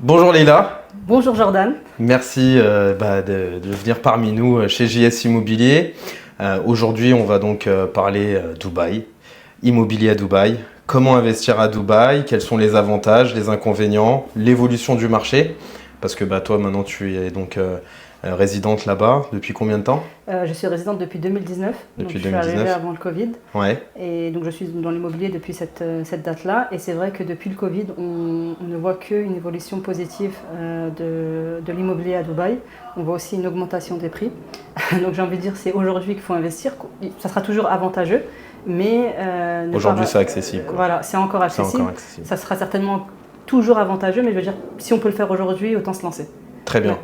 Bonjour Leïla, Bonjour Jordan. merci de venir parmi nous chez JS Immobilier. Aujourd'hui, on va donc parler Dubaï, immobilier à Dubaï. Comment investir à Dubaï? Quels sont les avantages, les inconvénients, l'évolution du marché? Parce que toi maintenant tu es donc résidente là-bas. Depuis combien de temps? Je suis résidente depuis 2019. Depuis donc 2019. Je suis arrivée avant le Covid. Ouais, Et donc je suis dans l'immobilier depuis cette date-là. Et c'est vrai que depuis le Covid, on ne voit qu'une évolution positive de l'immobilier à Dubaï. On voit aussi une augmentation des prix. Donc j'ai envie de dire c'est aujourd'hui qu'il faut investir. Ça sera toujours avantageux. Mais aujourd'hui c'est accessible. Voilà, c'est encore accessible. Ça sera certainement toujours avantageux. Mais je veux dire, si on peut le faire aujourd'hui, autant se lancer. Très bien.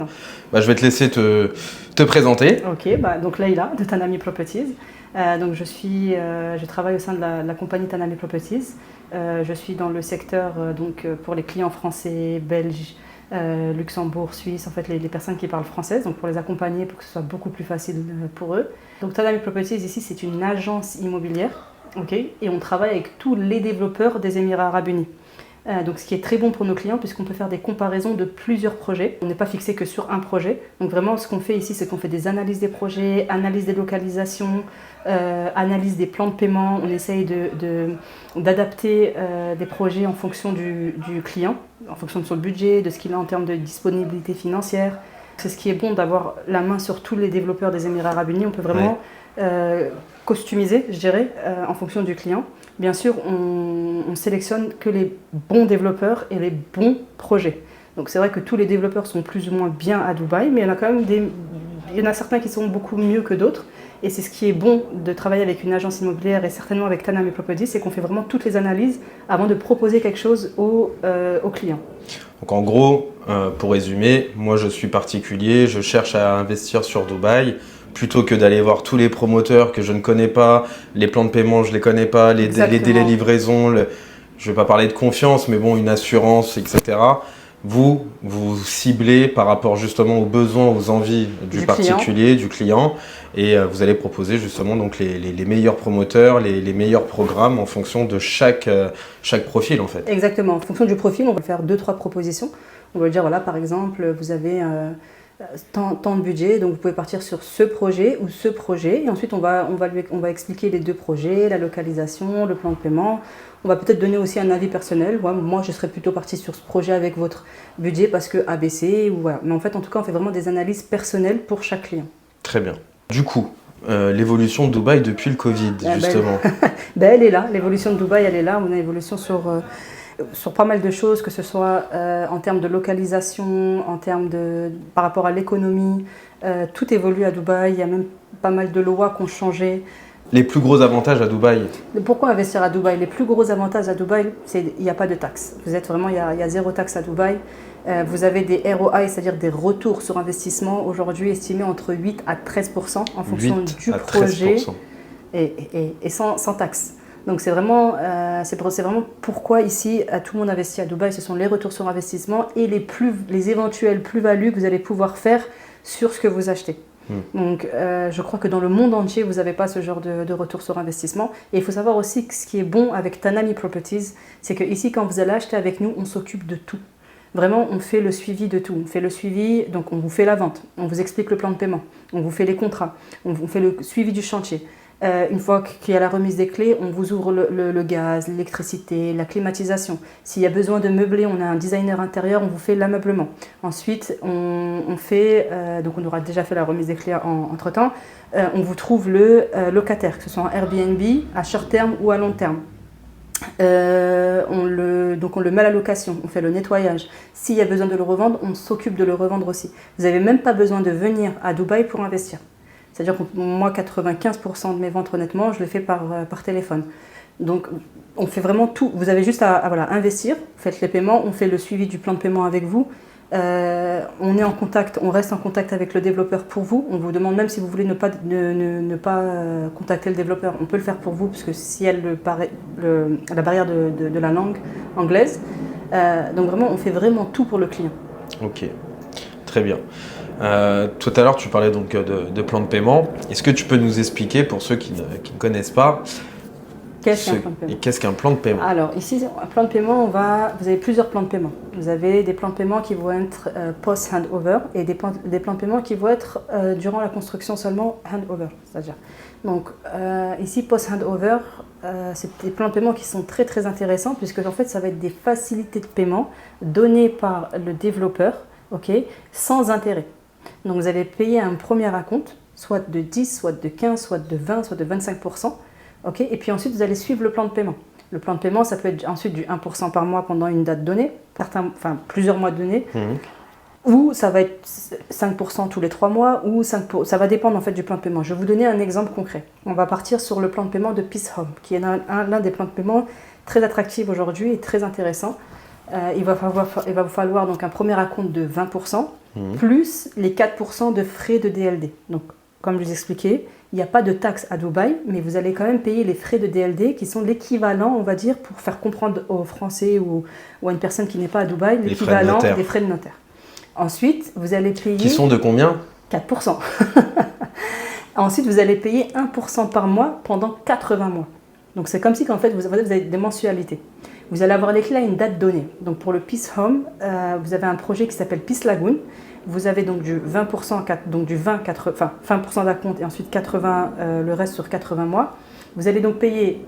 Je vais te laisser te présenter. Ok, donc Leïla de Tanami Properties. Donc je travaille au sein de la compagnie Tanami Properties. Je suis dans le secteur pour les clients français, belges, Luxembourg, Suisse, en fait les personnes qui parlent français, donc pour les accompagner pour que ce soit beaucoup plus facile pour eux. Donc Tanami Properties ici c'est une agence immobilière, ok, et on travaille avec tous les développeurs des Émirats Arabes Unis. Donc ce qui est très bon pour nos clients puisqu'on peut faire des comparaisons de plusieurs projets. On n'est pas fixé que sur un projet. Donc vraiment ce qu'on fait ici c'est qu'on fait des analyses des projets, analyse des localisations, analyse des plans de paiement. On essaye d'adapter des projets en fonction du client, en fonction de son budget, de ce qu'il a en termes de disponibilité financière. C'est ce qui est bon d'avoir la main sur tous les développeurs des Émirats Arabes Unis. On peut vraiment customiser, je dirais, en fonction du client. Bien sûr, on sélectionne que les bons développeurs et les bons projets. Donc c'est vrai que tous les développeurs sont plus ou moins bien à Dubaï, mais il y en a quand même il y en a certains qui sont beaucoup mieux que d'autres. Et c'est ce qui est bon de travailler avec une agence immobilière et certainement avec Tanami Properties, c'est qu'on fait vraiment toutes les analyses avant de proposer quelque chose aux clients. Donc en gros, pour résumer, moi je suis particulier, je cherche à investir sur Dubaï. Plutôt que d'aller voir tous les promoteurs que je ne connais pas, les plans de paiement je ne les connais pas, les délais de livraison, je ne vais pas parler de confiance, mais bon, une assurance, etc. Vous ciblez par rapport justement aux besoins, aux envies du particulier, du client, et vous allez proposer justement donc les meilleurs promoteurs, les meilleurs programmes en fonction de chaque profil en fait. Exactement, en fonction du profil, on va faire 2-3 propositions. On va dire voilà, par exemple, vous avez tant de budget, donc vous pouvez partir sur ce projet ou ce projet, et ensuite on va expliquer les deux projets, la localisation, le plan de paiement. On va peut-être donner aussi un avis personnel. Moi je serais plutôt partie sur ce projet avec votre budget parce que ABC, ou voilà. Mais en fait, en tout cas, on fait vraiment des analyses personnelles pour chaque client. Très bien. Du coup, l'évolution de Dubaï depuis le Covid, justement. Elle est là, l'évolution de Dubaï, elle est là. On a une évolution sur pas mal de choses, que ce soit en termes de localisation, par rapport à l'économie. Tout évolue à Dubaï, il y a même pas mal de lois qui ont changé. Les plus gros avantages à Dubaï? Pourquoi investir à Dubaï? Les plus gros avantages à Dubaï, c'est qu'il n'y a pas de taxes. Il y a zéro taxe à Dubaï. Vous avez des ROI, c'est-à-dire des retours sur investissement, aujourd'hui estimés entre 8 à 13% en fonction du projet et sans taxe. Donc c'est vraiment pourquoi ici tout le monde investit à Dubaï. Ce sont les retours sur investissement et les éventuelles plus-values que vous allez pouvoir faire sur ce que vous achetez. Donc je crois que dans le monde entier, vous n'avez pas ce genre de retour sur investissement. Et il faut savoir aussi que ce qui est bon avec Tanami Properties, c'est que ici, quand vous allez acheter avec nous, on s'occupe de tout. Vraiment, on fait le suivi de tout. On fait le suivi, donc on vous fait la vente, on vous explique le plan de paiement, on vous fait les contrats, on fait le suivi du chantier. Une fois qu'il y a la remise des clés, on vous ouvre le gaz, l'électricité, la climatisation. S'il y a besoin de meubler, on a un designer intérieur, on vous fait l'ameublement. Ensuite, donc on aura déjà fait la remise des clés entre-temps, on vous trouve le locataire, que ce soit en Airbnb, à short terme ou à long terme. On le met à la location, on fait le nettoyage. S'il y a besoin de le revendre, on s'occupe de le revendre aussi. Vous n'avez même pas besoin de venir à Dubaï pour investir. C'est-à-dire que moi, 95% de mes ventes, honnêtement, je le fais par téléphone. Donc, on fait vraiment tout. Vous avez juste à investir, faites les paiements, on fait le suivi du plan de paiement avec vous. On est en contact, on reste en contact avec le développeur pour vous. On vous demande même si vous voulez ne pas contacter le développeur, on peut le faire pour vous, parce que si elle la barrière de la langue anglaise. Donc vraiment, on fait vraiment tout pour le client. Ok, très bien. Tout à l'heure, tu parlais donc de plan de paiement. Est-ce que tu peux nous expliquer, pour ceux qui ne connaissent pas, Qu'est-ce qu'un plan de paiement? Et qu'est-ce qu'un plan de paiement? Alors ici, un plan de paiement, vous avez plusieurs plans de paiement. Vous avez des plans de paiement qui vont être post-handover et des plans de paiement qui vont être durant la construction seulement handover. C'est-à-dire, donc ici, post-handover, c'est des plans de paiement qui sont très très intéressants puisque en fait, ça va être des facilités de paiement données par le développeur, sans intérêt. Donc vous allez payer un premier acompte, soit de 10, soit de 15, soit de 20, soit de 25%. Et puis ensuite, vous allez suivre le plan de paiement. Le plan de paiement, ça peut être ensuite du 1% par mois pendant une date donnée, plusieurs mois donnés, ou ça va être 5% tous les 3 mois, ou 5%, ça va dépendre en fait du plan de paiement. Je vais vous donner un exemple concret. On va partir sur le plan de paiement de Peace Home, qui est l'un des plans de paiement très attractifs aujourd'hui et très intéressant. Il va vous falloir donc un premier acompte de 20%, plus les 4% de frais de DLD. Donc, comme je vous expliquais, il n'y a pas de taxe à Dubaï, mais vous allez quand même payer les frais de DLD qui sont l'équivalent, on va dire, pour faire comprendre aux Français ou à une personne qui n'est pas à Dubaï, l'équivalent des frais de notaire. Ensuite, vous allez payer... Qui sont de combien? 4%. Ensuite, vous allez payer 1% par mois pendant 80 mois. Donc, c'est comme si en fait, vous avez des mensualités. Vous allez avoir les clés à une date donnée. Donc, pour le Peace Home, vous avez un projet qui s'appelle Peace Lagoon. Vous avez donc du 20%, donc du 20% d'acompte et ensuite 80, le reste sur 80 mois. Vous allez donc payer,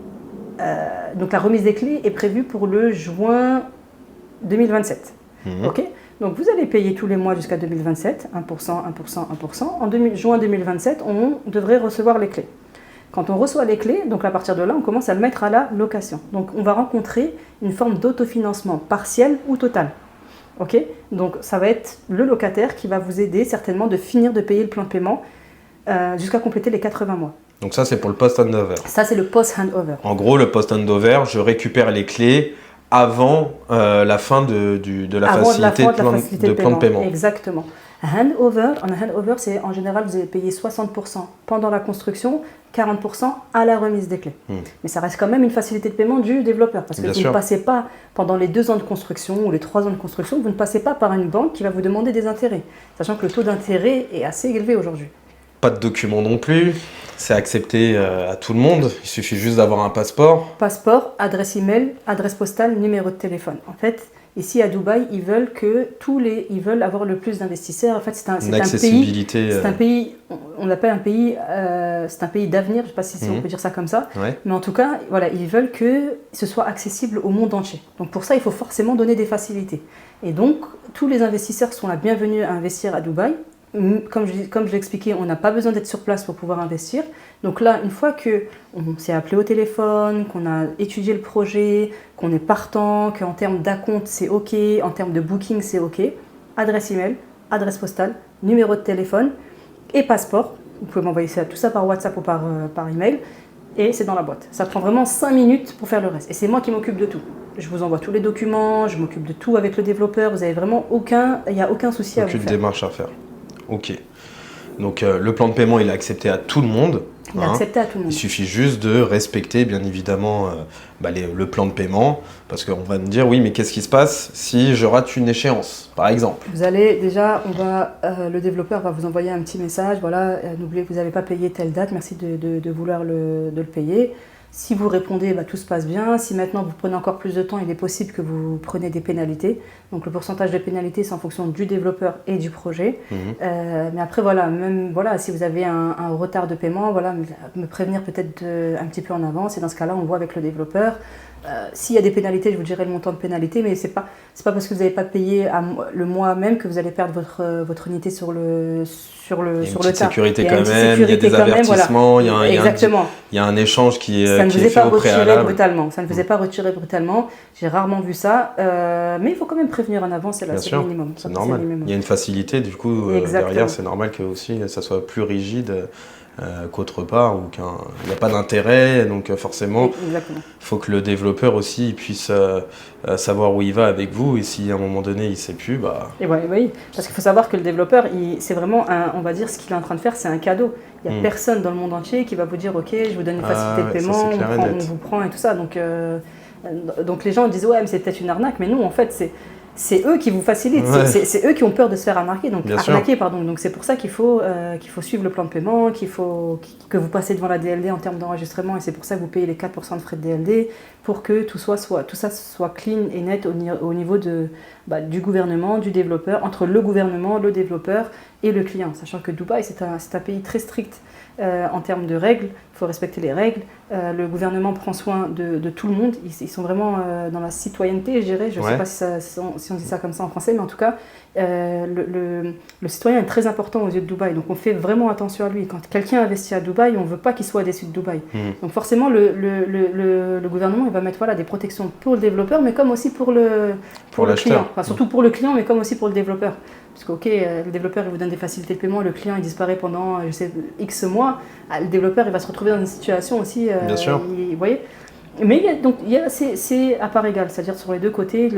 donc la remise des clés est prévue pour le juin 2027. Donc vous allez payer tous les mois jusqu'à 2027, 1%, 1%, 1%. En juin 2027, on devrait recevoir les clés. Quand on reçoit les clés, donc à partir de là, on commence à le mettre à la location. Donc on va rencontrer une forme d'autofinancement partiel ou total. Donc ça va être le locataire qui va vous aider certainement de finir de payer le plan de paiement jusqu'à compléter les 80 mois. Donc ça, c'est pour le post-handover. Ça, c'est le post-handover. En gros, le post-handover, je récupère les clés avant la fin de la facilité de plan de paiement. Exactement. Un handover, c'est en général, vous allez payer 60% pendant la construction, 40% à la remise des clés. Mais ça reste quand même une facilité de paiement du développeur parce que vous ne passez pas, pendant les 2 ans de construction ou les 3 ans de construction, vous ne passez pas par une banque qui va vous demander des intérêts, sachant que le taux d'intérêt est assez élevé aujourd'hui. Pas de documents non plus, c'est accepté à tout le monde, il suffit juste d'avoir un passeport. Passeport, adresse email, adresse postale, numéro de téléphone. En fait, ici à Dubaï, ils veulent avoir le plus d'investisseurs. En fait, c'est un pays, on l'appelle un pays, c'est un pays d'avenir. Je ne sais pas si on peut dire ça comme ça, mais en tout cas, voilà, ils veulent que ce soit accessible au monde entier. Donc pour ça, il faut forcément donner des facilités. Et donc, tous les investisseurs sont la bienvenue à investir à Dubaï. Comme je l'ai expliqué, on n'a pas besoin d'être sur place pour pouvoir investir. Donc là, une fois qu'on s'est appelé au téléphone, qu'on a étudié le projet, qu'on est partant, qu'en termes d'acompte, c'est OK, en termes de booking, c'est OK, adresse email, adresse postale, numéro de téléphone et passeport. Vous pouvez m'envoyer tout ça par WhatsApp ou par email et c'est dans la boîte. Ça prend vraiment 5 minutes pour faire le reste. Et c'est moi qui m'occupe de tout. Je vous envoie tous les documents, je m'occupe de tout avec le développeur. Vous avez vraiment il n'y a aucun souci à vous faire. Aucune démarche à faire. Ok. Donc le plan de paiement, il est accepté à tout le monde. Il est accepté à tout le monde. Il suffit juste de respecter, bien évidemment, le plan de paiement. Parce qu'on va me dire, oui, mais qu'est-ce qui se passe si je rate une échéance, par exemple? Vous allez déjà, le développeur va vous envoyer un petit message. Voilà, n'oubliez que vous n'avez pas payé telle date. Merci de vouloir de le payer. Si vous répondez, tout se passe bien. Si maintenant vous prenez encore plus de temps, il est possible que vous preniez des pénalités. Donc le pourcentage de pénalité, c'est en fonction du développeur et du projet. Mais après, si vous avez un retard de paiement, me prévenir peut-être un petit peu en avance. Et dans ce cas-là, on voit avec le développeur. S'il y a des pénalités, je vous dirai le montant de pénalité, mais c'est pas parce que vous n'avez pas payé le mois même que vous allez perdre votre unité sur le tas. Sécurité quand même, il y a des avertissements, il y a un échange qui est fait au préalable. Ça ne vous est pas retiré brutalement. J'ai rarement vu ça, mais il faut quand même prévenir en avance, c'est le minimum. C'est normal. Il y a une facilité, du coup, derrière, c'est normal que aussi ça soit plus rigide qu'autre part, ou qu'il n'y a pas d'intérêt, donc forcément, il faut que le développeur aussi il puisse savoir où il va avec vous, et si à un moment donné il ne sait plus, Et oui, parce qu'il faut savoir que le développeur, c'est vraiment, on va dire, ce qu'il est en train de faire, c'est un cadeau. Il n'y a personne dans le monde entier qui va vous dire, ok, je vous donne une facilité de paiement, on vous prend et tout ça. Donc les gens disent, ouais, mais c'est peut-être une arnaque, mais non, en fait, c'est eux qui vous facilitent, Ouais. c'est eux qui ont peur de se faire arnaquer, donc Bien sûr. arnaquer, pardon. Donc c'est pour ça qu'il faut suivre le plan de paiement, que vous passez devant la DLD en termes d'enregistrement, et c'est pour ça que vous payez les 4% de frais de DLD, pour que tout ça soit clean et net au niveau du gouvernement, du développeur, entre le gouvernement, le développeur et le client, sachant que Dubaï c'est un pays très strict en termes de règles, il faut respecter les règles, le gouvernement prend soin de tout le monde, ils sont vraiment dans la citoyenneté, je dirais, je ne sais pas si on dit ça comme ça en français, mais en tout cas, le citoyen est très important aux yeux de Dubaï, donc on fait vraiment attention à lui. Quand quelqu'un investit à Dubaï, on ne veut pas qu'il soit déçu de Dubaï. Donc forcément, le gouvernement il va mettre des protections pour le développeur, mais comme aussi pour le client. Enfin, surtout pour le client, mais comme aussi pour le développeur. Parce que le développeur il vous donne des facilités de paiement, le client il disparaît pendant X mois, le développeur il va se retrouver dans une situation aussi, Bien sûr. vous voyez. Mais c'est à part égale, c'est-à-dire sur les deux côtés,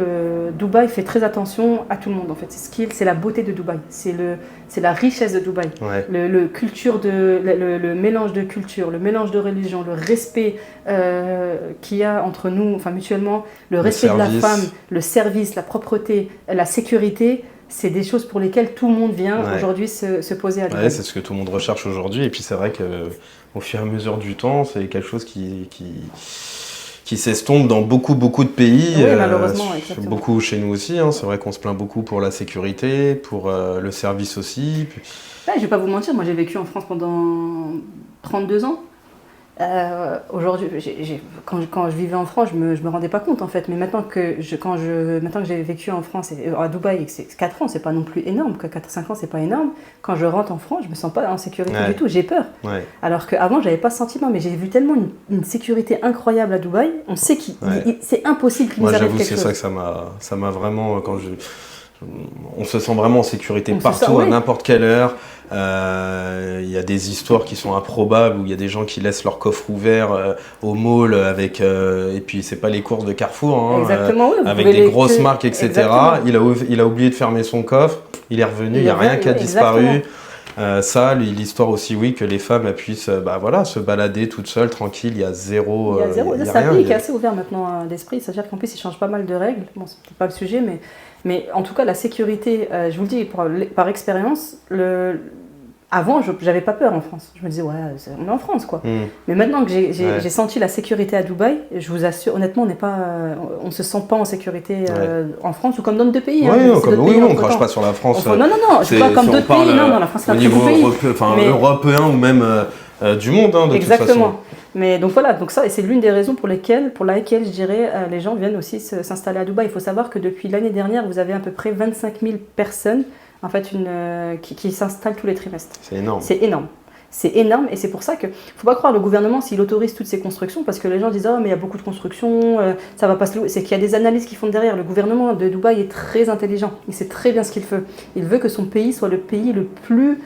Dubaï fait très attention à tout le monde en fait. C'est la beauté de Dubaï, c'est la richesse de Dubaï. Ouais. Le mélange de culture, le mélange de religion, le respect qu'il y a entre nous, enfin mutuellement, le respect de la femme, le service, la propreté, la sécurité. C'est des choses pour lesquelles tout le monde vient aujourd'hui se poser à Dubaï. Ouais, c'est ce que tout le monde recherche aujourd'hui. Et puis c'est vrai qu'au fur et à mesure du temps, c'est quelque chose qui s'estompe dans beaucoup de pays. Oui, malheureusement, exactement. Beaucoup chez nous aussi. Hein. C'est vrai qu'on se plaint beaucoup pour la sécurité, pour le service aussi. Ouais, je ne vais pas vous mentir, moi j'ai vécu en France pendant 32 ans. Aujourd'hui, quand je vivais en France, je me rendais pas compte en fait. Mais maintenant que j'ai vécu en France et à Dubaï, et que c'est 4 ans, c'est pas non plus énorme. 4-5 ans, c'est pas énorme. Quand je rentre en France, je me sens pas en sécurité du tout. J'ai peur. Ouais. Alors qu'avant, j'avais pas ce sentiment. Mais j'ai vu tellement une sécurité incroyable à Dubaï. On sait c'est impossible qu'il nous arrive quelque chose. Moi, j'avoue, c'est ça que ça m'a vraiment on se sent vraiment en sécurité partout, à n'importe quelle heure. Il y a des histoires qui sont improbables où il y a des gens qui laissent leur coffre ouvert au mall avec et puis c'est pas les courses de Carrefour hein, avec des grosses marques etc. Il a oublié de fermer son coffre, il est revenu, il n'y a rien qui a disparu. L'histoire aussi que les femmes puissent se balader toutes seules, tranquilles, il y a zéro. C'est un pays qui est assez ouvert maintenant d'esprit, c'est-à-dire qu'en plus ils changent pas mal de règles, bon c'est peut-être pas le sujet mais en tout cas la sécurité, je vous le dis par expérience, avant j'avais pas peur en France, je me disais on est en France quoi. Mais maintenant que j'ai senti la sécurité à Dubaï, je vous assure honnêtement on se sent pas en sécurité en France ou comme dans d'autres pays. On crache pas sur la France. Non, je parle comme d'autres pays, non, la France c'est un très beau pays. Européen ou même du monde de toute façon. Mais donc voilà, ça, et c'est l'une des raisons pour laquelle je dirais, les gens viennent aussi s'installer à Dubaï. Il faut savoir que depuis l'année dernière, vous avez à peu près 25 000 personnes en fait, qui s'installent tous les trimestres. C'est énorme. C'est énorme et c'est pour ça qu'il ne faut pas croire le gouvernement s'il autorise toutes ces constructions parce que les gens disent mais il y a beaucoup de constructions, ça va pas se louer. C'est qu'il y a des analyses qui font derrière. Le gouvernement de Dubaï est très intelligent, il sait très bien ce qu'il veut. Il veut que son pays soit le pays le plus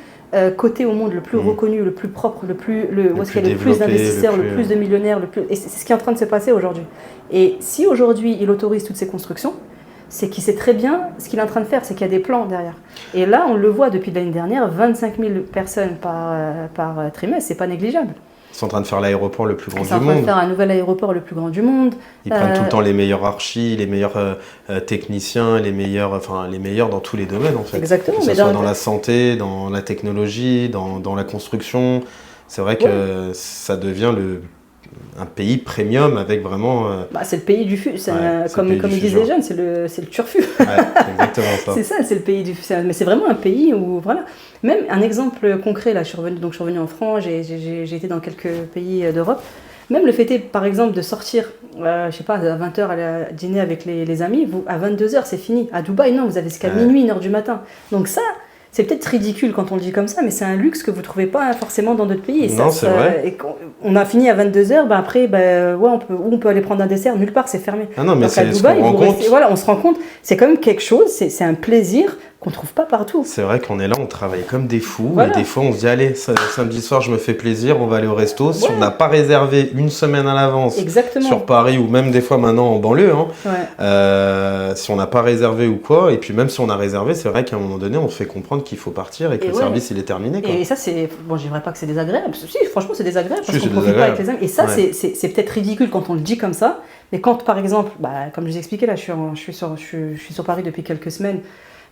coté au monde, le plus reconnu, le plus propre, où est-ce qu'il y a le plus d'investisseurs, le plus de millionnaires, et c'est ce qui est en train de se passer aujourd'hui. Et si aujourd'hui il autorise toutes ces constructions, c'est qu'il sait très bien ce qu'il est en train de faire, c'est qu'il y a des plans derrière. Et là, on le voit depuis l'année dernière, 25 000 personnes par trimestre, c'est pas négligeable. Ils sont en train de faire l'aéroport le plus grand du monde. Ils sont en train de faire un nouvel aéroport le plus grand du monde. Ils prennent tout le temps les meilleurs archis, les meilleurs techniciens, les meilleurs dans tous les domaines en fait. Exactement. Que ce soit dans la santé, dans la technologie, dans la construction. C'est vrai que ça devient un pays premium avec vraiment... c'est le pays du fût, comme ils disent les jeunes, c'est le turfu. Ouais, c'est exactement ça. C'est ça, c'est le pays du fût. Mais c'est vraiment un pays où, voilà. Même un exemple concret, là, je suis revenue en France, j'ai été dans quelques pays d'Europe. Même le fait est, par exemple, de sortir, je sais pas, à 20h à dîner avec les amis, à 22h, c'est fini. À Dubaï, non, vous avez jusqu'à minuit, 1h du matin. Donc ça... C'est peut-être ridicule quand on le dit comme ça, mais c'est un luxe que vous ne trouvez pas forcément dans d'autres pays. Non, c'est vrai. Et on a fini à 22h, après, on peut aller prendre un dessert, nulle part, c'est fermé. Ah non, mais donc à Dubaï, on se rend compte, c'est quand même quelque chose, c'est un plaisir qu'on ne trouve pas partout. C'est vrai qu'on est là, on travaille comme des fous. Voilà. Et des fois, on se dit, allez, samedi soir, je me fais plaisir, on va aller au resto. Si on n'a pas réservé une semaine à l'avance sur Paris, ou même des fois maintenant en banlieue, si on n'a pas réservé ou quoi, et puis même si on a réservé, c'est vrai qu'à un moment donné, on fait comprendre qu'il faut partir et que le service, il est terminé. Quoi. Et ça, c'est... Bon, je ne dirais pas que c'est désagréable. Si, franchement, c'est désagréable parce qu'on ne profite pas avec les amis. Et ça, c'est peut-être ridicule quand on le dit comme ça. Mais quand, par exemple, comme je vous ai expliqué, là, je suis sur Paris depuis quelques semaines,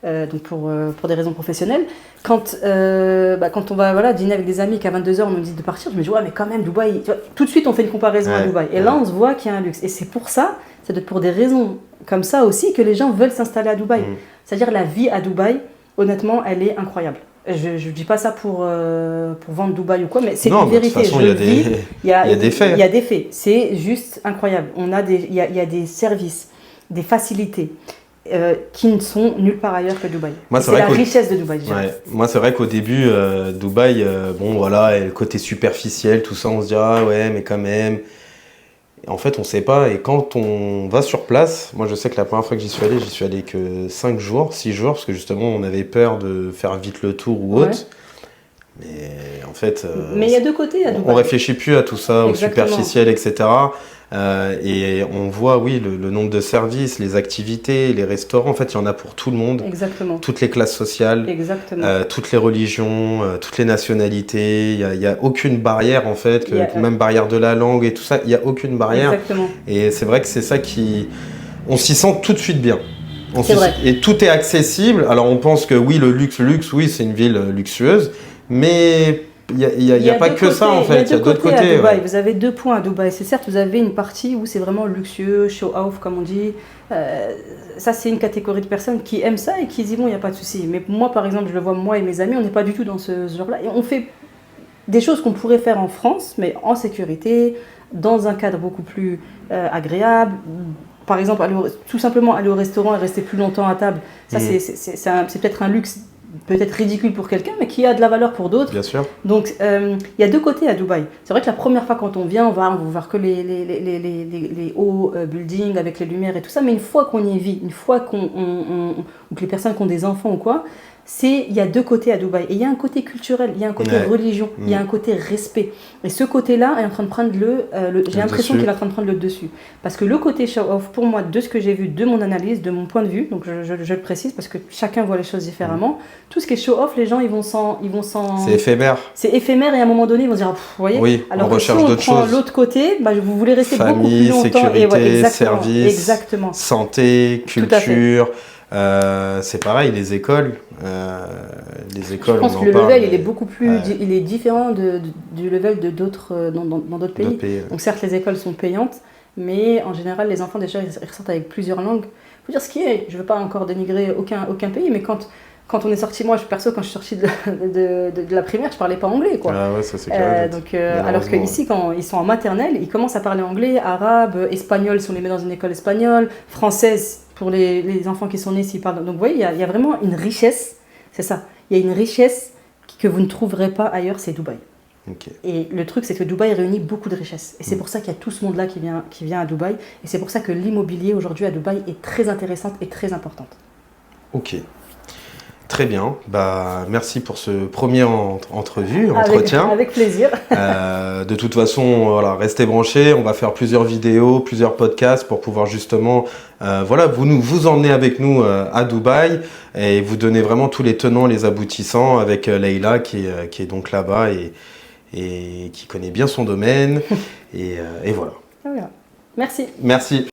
donc pour des raisons professionnelles. Quand on va dîner avec des amis qu'à 22h, on nous dit de partir, je me dis, ouais, mais quand même, Dubaï, tu vois, tout de suite, on fait une comparaison à Dubaï. Et là, on se voit qu'il y a un luxe. Et c'est pour ça, c'est peut-être pour des raisons comme ça aussi, que les gens veulent s'installer à Dubaï. C'est-à-dire, la vie à Dubaï, honnêtement, elle est incroyable. Je ne dis pas ça pour vendre Dubaï ou quoi, mais c'est une vérité. De toute façon, il y a des faits. Il y a des faits. C'est juste incroyable. Il y a des services, des facilités qui ne sont nulle part ailleurs que Dubaï. C'est la richesse de Dubaï. Moi, c'est vrai qu'au début, Dubaï, et le côté superficiel, tout ça, on se dit, ah ouais, mais quand même. En fait, on ne sait pas. Et quand on va sur place, moi, je sais que la première fois que j'y suis allé que 5 jours, 6 jours, parce que justement, on avait peur de faire vite le tour ou autre. Mais en fait, mais il y a deux côtés à Dubaï. On ne réfléchit plus à tout ça, au superficiel, etc. Et on voit, oui, le nombre de services, les activités, les restaurants. En fait, il y en a pour tout le monde. Exactement. Toutes les classes sociales, toutes les religions, toutes les nationalités. Il n'y a aucune barrière, en fait, même barrière de la langue et tout ça. Il n'y a aucune barrière. Exactement. Et c'est vrai que c'est ça qui... On s'y sent tout de suite bien. Vrai. Et tout est accessible. Alors, on pense que oui, le luxe, oui, c'est une ville luxueuse. Mais... Il n'y a pas que ça en fait, il y a d'autres côtés. À Dubaï. Vous avez 2 points à Dubaï. C'est certes, vous avez une partie où c'est vraiment luxueux, show-off comme on dit. Ça, c'est une catégorie de personnes qui aiment ça et qui disent bon, il n'y a pas de souci. Mais moi, par exemple, je le vois, moi et mes amis, on n'est pas du tout dans ce genre-là. Et on fait des choses qu'on pourrait faire en France, mais en sécurité, dans un cadre beaucoup plus agréable. Par exemple, tout simplement aller au restaurant et rester plus longtemps à table. Ça, c'est peut-être un luxe. Peut-être ridicule pour quelqu'un, mais qui a de la valeur pour d'autres. Bien sûr. Donc, il y a 2 côtés à Dubaï. C'est vrai que la première fois quand on vient, on va voir que les hauts buildings avec les lumières et tout ça, mais une fois qu'on y vit, une fois ou que les personnes qui ont des enfants ou quoi, il y a 2 côtés à Dubaï. Et il y a un côté culturel, il y a un côté religion, il y a un côté respect. Et ce côté-là est en train de prendre j'ai l'impression qu'il est en train de prendre le dessus. Parce que le côté show-off, pour moi, de ce que j'ai vu, de mon analyse, de mon point de vue, donc je le précise parce que chacun voit les choses différemment, tout ce qui est show-off, les gens, ils vont s'en... C'est éphémère. C'est éphémère et à un moment donné, ils vont se dire, vous voyez, oui, alors on recherche d'autres choses. Si on prend l'autre côté, vous voulez rester beaucoup plus longtemps. Sécurité, service, exactement. Santé, culture... c'est pareil, les écoles, je pense que le level, il est beaucoup plus, il est différent du level de d'autres dans d'autres pays. Donc certes, les écoles sont payantes, mais en général, les enfants déjà ils ressortent avec plusieurs langues. Faut dire ce qui est. Je veux pas encore dénigrer aucun pays, mais quand on est sorti, moi perso, quand je suis sortie de la primaire, je parlais pas anglais, quoi. Ah ouais, ça c'est clair. Alors qu'ici, quand ils sont en maternelle, ils commencent à parler anglais, arabe, espagnol si on les met dans une école espagnole, française pour les enfants qui sont nés s'ils parlent. Donc vous voyez, il y a vraiment une richesse, c'est ça. Il y a une richesse que vous ne trouverez pas ailleurs, c'est Dubaï. Okay. Et le truc, c'est que Dubaï réunit beaucoup de richesses. Et c'est pour ça qu'il y a tout ce monde-là qui vient à Dubaï. Et c'est pour ça que l'immobilier aujourd'hui à Dubaï est très intéressante et très importante. Ok. Très bien. Merci pour ce premier entretien. Avec plaisir. De toute façon, restez branchés. On va faire plusieurs vidéos, plusieurs podcasts pour pouvoir justement vous emmener avec nous à Dubaï et vous donner vraiment tous les tenants, les aboutissants avec Leïla qui est donc là-bas et qui connaît bien son domaine. et voilà. Merci. Merci.